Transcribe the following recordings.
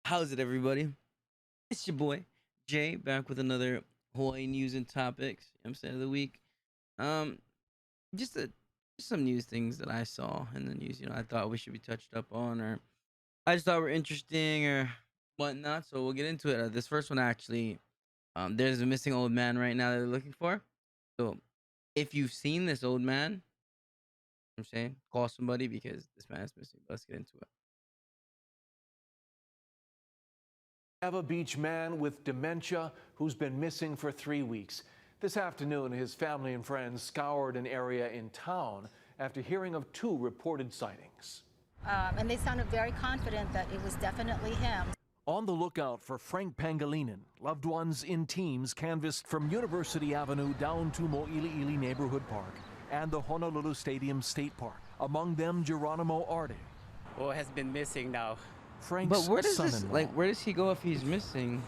How's it, everybody? It's your boy Jay back with another Hawaii news and topics. I'm saying of the week. Um, just a, just some news things that I saw in the news. I thought we should be touched up on, or I just thought were interesting or whatnot. So we'll get into it. This first one actually, there's a missing old man right now that they're looking for. So if you've seen this old man, I'm saying call somebody because this man is missing. Let's get into it. A beach man with dementia who's been missing for 3 weeks. This afternoon, his family and friends scoured an area in town after hearing of 2 reported sightings. And they sounded very confident that it was definitely him. On the lookout for Frank Pangolin, loved ones in teams canvassed from University Avenue down to Mo'iliili Neighborhood Park and the Honolulu Stadium State Park. Among them, Geronimo Arde. Who has been missing now? Frank's But where does son-in-law. where does he go if he's missing?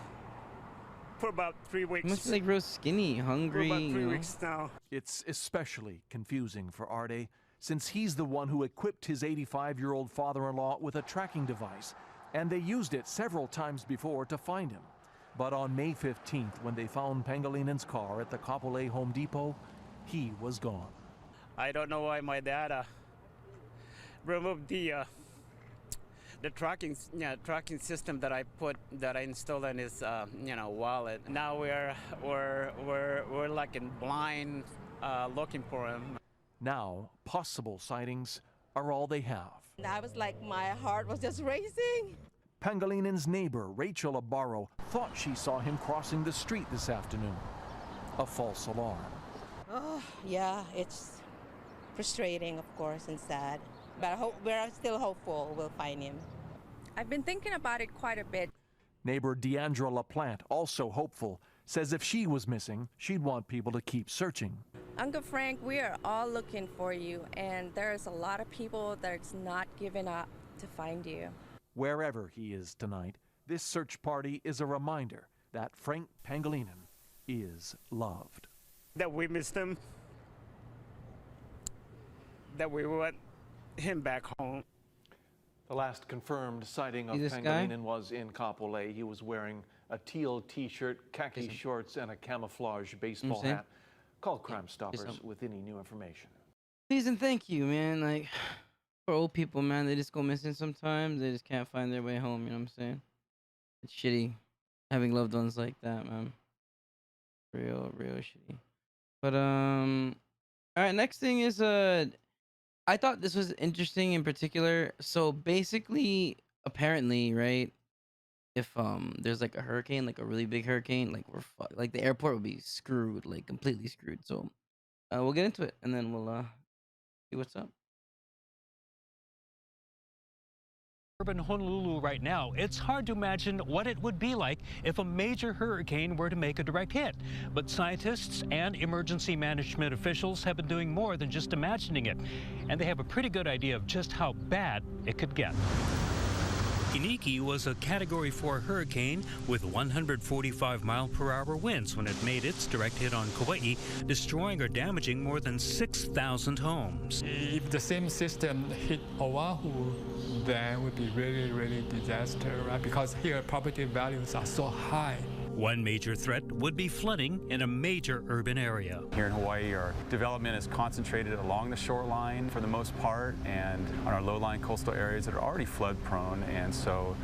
For about 3 weeks. He must be like real skinny, For hungry. about you 3 know? weeks now. It's especially confusing for Arde since he's the one who equipped his 85-year-old father-in-law with a tracking device, and they used it several times before to find him. But on May 15th, when they found Pangolinen's car at the Kapolei Home Depot, he was gone. I don't know why my dad removed the tracking system that I installed in his wallet. Now we're like in blind looking for him. Now, possible sightings are all they have. I was like, my heart was just racing. Pangolinen's neighbor, Rachel Abaro, thought she saw him crossing the street this afternoon. A false alarm. Oh, yeah, it's frustrating, of course, and sad. But we're still hopeful we'll find him. I've been thinking about it quite a bit. Neighbor Deandra LaPlante, also hopeful, says if she was missing, she'd want people to keep searching. Uncle Frank, we are all looking for you, and there's a lot of people that's not giving up to find you. Wherever he is tonight, this search party is a reminder that Frank Pangolin is loved. That we missed him. That we want him back home. The last confirmed sighting of Pangolin was in Kapolei. He was wearing a teal t-shirt, khaki shorts, and a camouflage baseball hat. Call Crime Stoppers with any new information. Please and thank you, man. Like, for old people, man, they just go missing sometimes. They just can't find their way home, you know what I'm saying? It's shitty having loved ones like that, man. Real shitty. But, all right, next thing is, I thought this was interesting in particular. So basically, apparently, right, if there's like a hurricane, like a really big hurricane, like we're like the airport will be screwed, like completely screwed. So we'll get into it and then we'll see what's up. Urban Honolulu right now, it's hard to imagine what it would be like if a major hurricane were to make a direct hit. But scientists and emergency management officials have been doing more than just imagining it, and they have a pretty good idea of just how bad it could get. Iniki was a Category 4 hurricane with 145-mile-per-hour winds when it made its direct hit on Kauai, destroying or damaging more than 6,000 homes. If the same system hit Oahu, then it would be really disaster, right? Because here property values are so high. One major threat would be flooding in a major urban area. Here in Hawaii, our development is concentrated along the shoreline for the most part and on our low-lying coastal areas that are already flood-prone, and so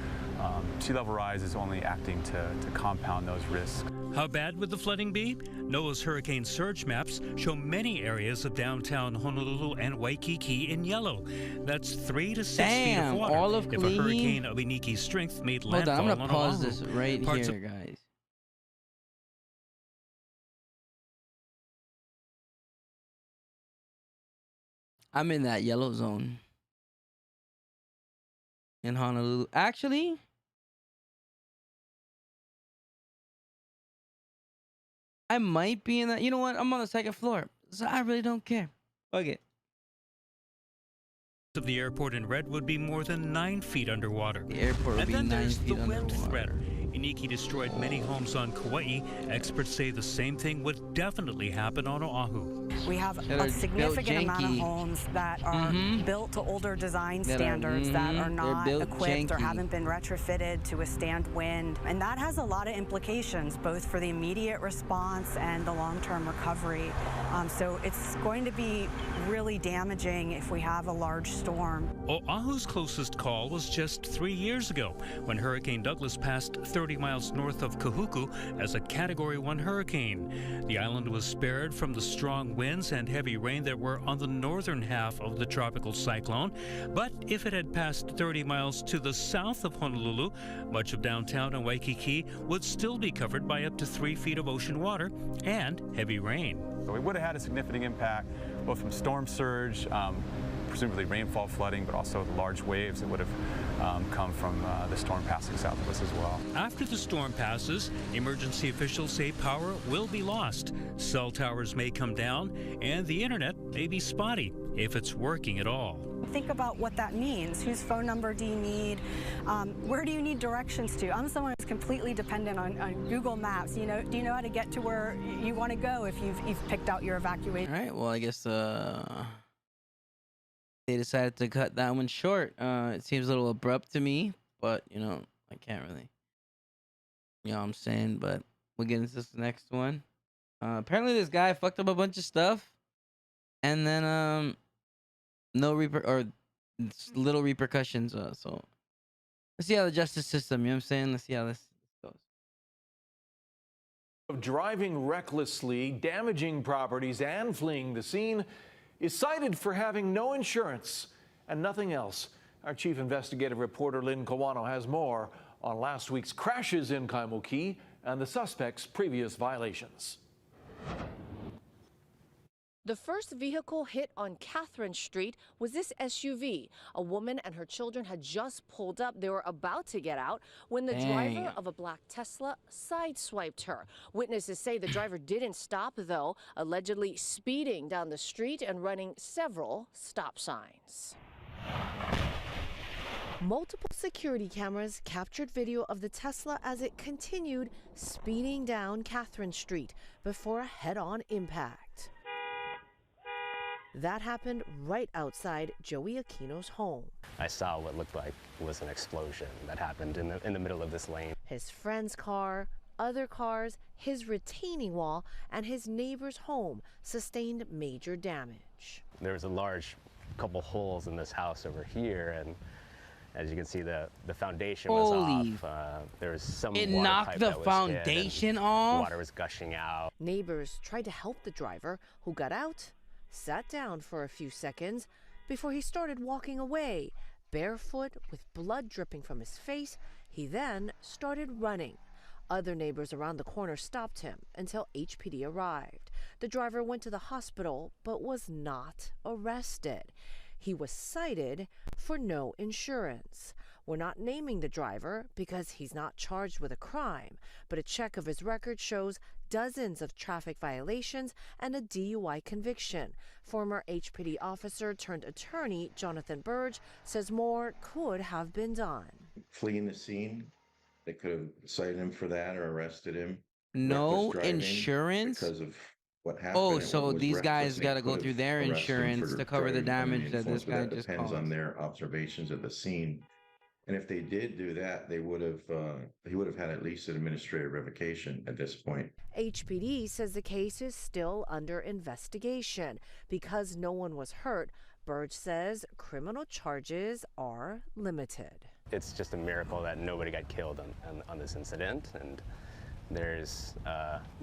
sea level rise is only acting to compound those risks. How bad would the flooding be? NOAA's hurricane surge maps show many areas of downtown Honolulu and Waikiki in yellow. That's 3 to 6 feet of water. All of if a hurricane of Iniki's strength made Hold landfall on, I'm gonna on pause Oahu. this right Parts here, guys. I'm in that yellow zone in Honolulu. Actually, I might be in that. You know what? I'm on the 2nd floor, so I really don't care. Fuck it. Of the airport in red would be more than 9 feet underwater. The airport would And be then 9 there's feet the wind underwater. threat. Iniki destroyed many homes on Kauai, experts say the same thing would definitely happen on Oahu. We have That a are built significant amount of janky. homes that are built to older design That are, standards that are they're not built equipped or janky. haven't been retrofitted to withstand wind. And that has a lot of implications, both for the immediate response and the long-term recovery. So it's going to be really damaging if we have a large storm. Oahu's closest call was just 3 years ago when Hurricane Douglas passed 30 miles north of Kahuku as a Category 1 hurricane. The island was spared from the strong winds and heavy rain that were on the northern half of the tropical cyclone. But if it had passed 30 miles to the south of Honolulu, much of downtown and Waikiki would still be covered by up to 3 feet of ocean water and heavy rain. We would have had a significant impact both from storm surge, presumably rainfall flooding, but also large waves that would have come from the storm passing south of us as well. After the storm passes, emergency officials say power will be lost. Cell towers may come down, and the internet may be spotty if it's working at all. Think about what that means. Whose phone number do you need? Where do you need directions to? I'm someone who's completely dependent on Google Maps. Do you know how to get to where you want to go if you've picked out your evacuation? All right. Well, I guess they decided to cut that one short. It seems a little abrupt to me, but I can't really. You know what I'm saying? But we'll get into this next one. Apparently, this guy fucked up a bunch of stuff, and then little repercussions. So let's see how the justice system. You know what I'm saying? Let's see how this goes. Of driving recklessly, damaging properties, and fleeing the scene is cited for having no insurance and nothing else. Our chief investigative reporter Lynn Kawano has more on last week's crashes in Kaimuki and the suspect's previous violations. The first vehicle hit on Catherine Street was this SUV. A woman and her children had just pulled up. They were about to get out when the driver of a black Tesla sideswiped her. Witnesses say the driver didn't stop, though, allegedly speeding down the street and running several stop signs. Multiple security cameras captured video of the Tesla as it continued speeding down Catherine Street before a head-on impact. That happened right outside Joey Aquino's home. I saw what looked like was an explosion that happened in the middle of this lane. His friend's car, other cars, his retaining wall, and his neighbor's home sustained major damage. There was a large couple holes in this house over here, and as you can see, the foundation was off. There was some It water knocked pipe the that was foundation hit, off. Water was gushing out. Neighbors tried to help the driver, who got out, sat down for a few seconds before he started walking away, barefoot with blood dripping from his face. He then started running. Other neighbors around the corner stopped him until HPD arrived. The driver went to the hospital but was not arrested. He was cited for no insurance. We're not naming the driver because he's not charged with a crime, but a check of his record shows dozens of traffic violations and a DUI conviction. Former HPD officer turned attorney Jonathan Burge says more could have been done. Fleeing the scene, they could have cited him for that or arrested him. No insurance because of what happened. Oh, so these guys got to go through their insurance to cover the damage that this guy just depends caused. on their observations of the scene. And if they did do that, they would have he would have had at least an administrative revocation at this point. HPD says the case is still under investigation. Because no one was hurt, Burge says criminal charges are limited. It's just a miracle that nobody got killed on this incident, and there's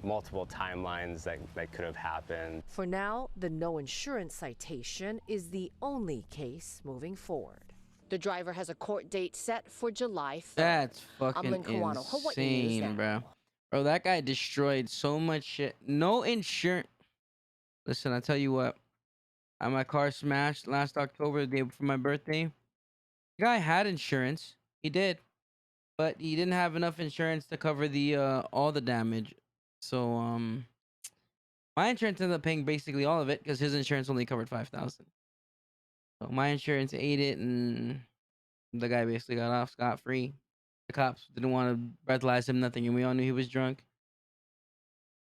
multiple timelines that could have happened. For now, the no insurance citation is the only case moving forward. The driver has a court date set for July 3rd. That's I'm fucking Lynn Kawano, Hawaii News insane, Now. bro. Bro, that guy destroyed so much shit. No insurance. Listen, I tell you what. I had my car smashed last October, the day before my birthday. The guy had insurance. He did. But he didn't have enough insurance to cover the all the damage. So my insurance ended up paying basically all of it because his insurance only covered $5,000. So my insurance ate it, and the guy basically got off scot-free. The cops didn't want to breathalyze him, nothing, and we all knew he was drunk.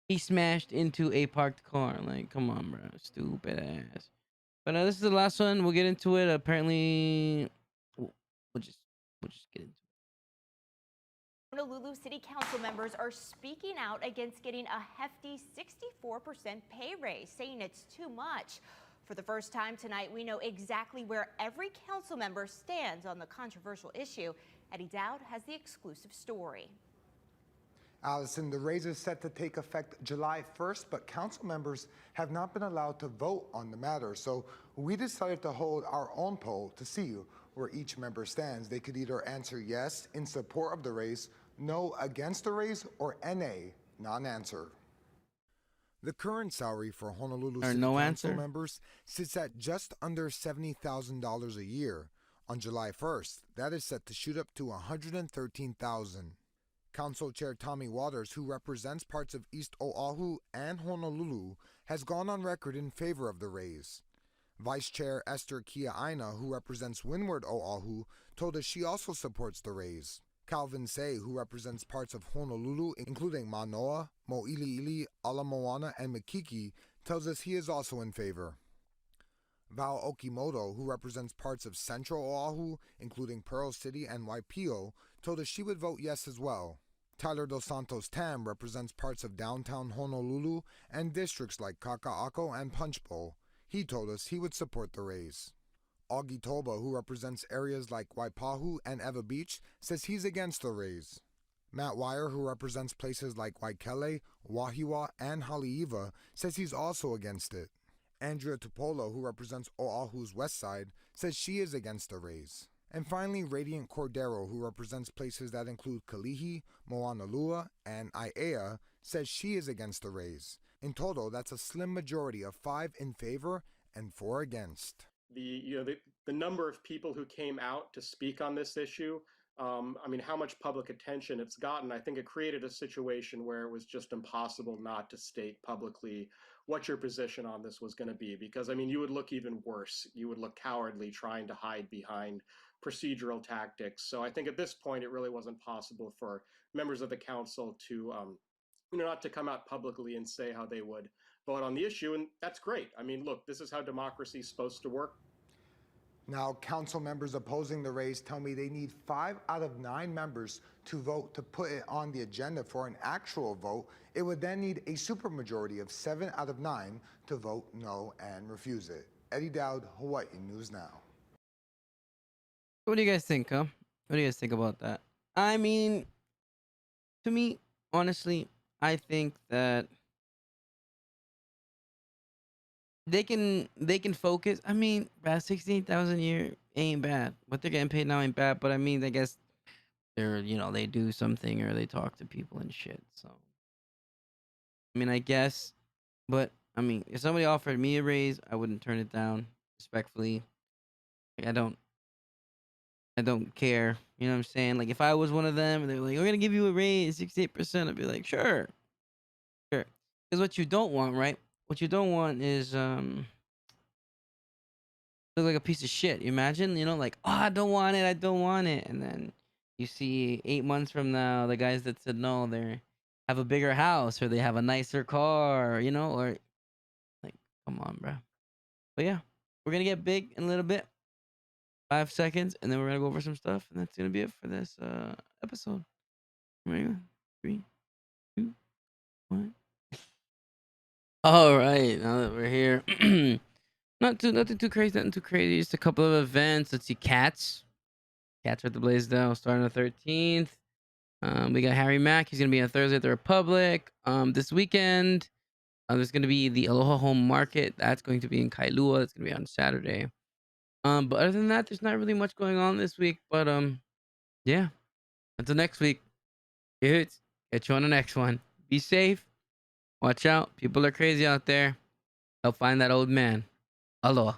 He smashed into a parked car. Like, come on, bro. Stupid ass. But this is the last one. We'll get into it. Apparently, we'll just get into it. Honolulu City Council members are speaking out against getting a hefty 64% pay raise, saying it's too much. For the first time tonight, we know exactly where every council member stands on the controversial issue. Eddie Dowd has the exclusive story. Allison, the raise is set to take effect July 1st, but council members have not been allowed to vote on the matter. So we decided to hold our own poll to see where each member stands. They could either answer yes in support of the raise, no against the raise, or NA, non-answer. The current salary for Honolulu City Council members sits at just under $70,000 a year. On July 1st, that is set to shoot up to $113,000. Council Chair Tommy Waters, who represents parts of East Oahu and Honolulu, has gone on record in favor of the raise. Vice Chair Esther Kia'aina, who represents Windward Oahu, told us she also supports the raise. Calvin Say, who represents parts of Honolulu, including Manoa, Mo'iliili, Ala Moana, and Makiki, tells us he is also in favor. Val Okimoto, who represents parts of Central Oahu, including Pearl City and Waipio, told us she would vote yes as well. Tyler Dos Santos Tam represents parts of downtown Honolulu and districts like Kaka'ako and Punch Bowl. He told us he would support the raise. Augie Toba, who represents areas like Waipahu and Eva Beach, says he's against the raise. Matt Wire, who represents places like Waikele, Wahiwa, and Haleiwa, says he's also against it. Andrea Tupolo, who represents Oahu's west side, says she is against the raise. And finally, Radiant Cordero, who represents places that include Kalihi, Moanalua, and Aiea, says she is against the raise. In total, that's a slim majority of 5 in favor and 4 against. The number of people who came out to speak on this issue, how much public attention it's gotten, I think it created a situation where it was just impossible not to state publicly what your position on this was going to be. Because, you would look even worse. You would look cowardly trying to hide behind procedural tactics. So I think at this point, it really wasn't possible for members of the council to, not to come out publicly and say how they would vote on the issue. And that's great. Look, this is how democracy is supposed to work. Now, council members opposing the raise tell me they need 5 out of 9 members to vote to put it on the agenda for an actual vote. It would then need a supermajority of 7 out of 9 to vote no and refuse it. Eddie Dowd, Hawaii News Now. What do you guys think, huh? What do you guys think about that? To me, honestly, I think that they can focus. About 16,000 a year ain't bad. What they're getting paid now ain't bad. But I guess they're they do something or they talk to people and shit. So I guess, but if somebody offered me a raise, I wouldn't turn it down respectfully. Like, I don't care. You know what I'm saying? Like if I was one of them and they're like, we're gonna give you a raise 68%, I'd be like, sure. Because what you don't want, right? What you don't want is look like a piece of shit. You imagine, like, oh, I don't want it, and then you see 8 months from now, the guys that said no, they have a bigger house or they have a nicer car, or like, come on, bro. But yeah, we're gonna get big in a little bit, 5 seconds, and then we're gonna go over some stuff, and that's gonna be it for this episode. Ready? 3, 2, 1. All right, now that we're here, nothing too crazy. Just a couple of events. Let's see, Cats are at the Blaisdell starting on the 13th. We got Harry Mack. He's gonna be on Thursday at the Republic. This weekend, there's gonna be the Aloha Home Market. That's going to be in Kailua. It's gonna be on Saturday. But other than that, there's not really much going on this week. But yeah. Until next week, dudes. Catch you on the next one. Be safe. Watch out. People are crazy out there. They'll find that old man. Aloha.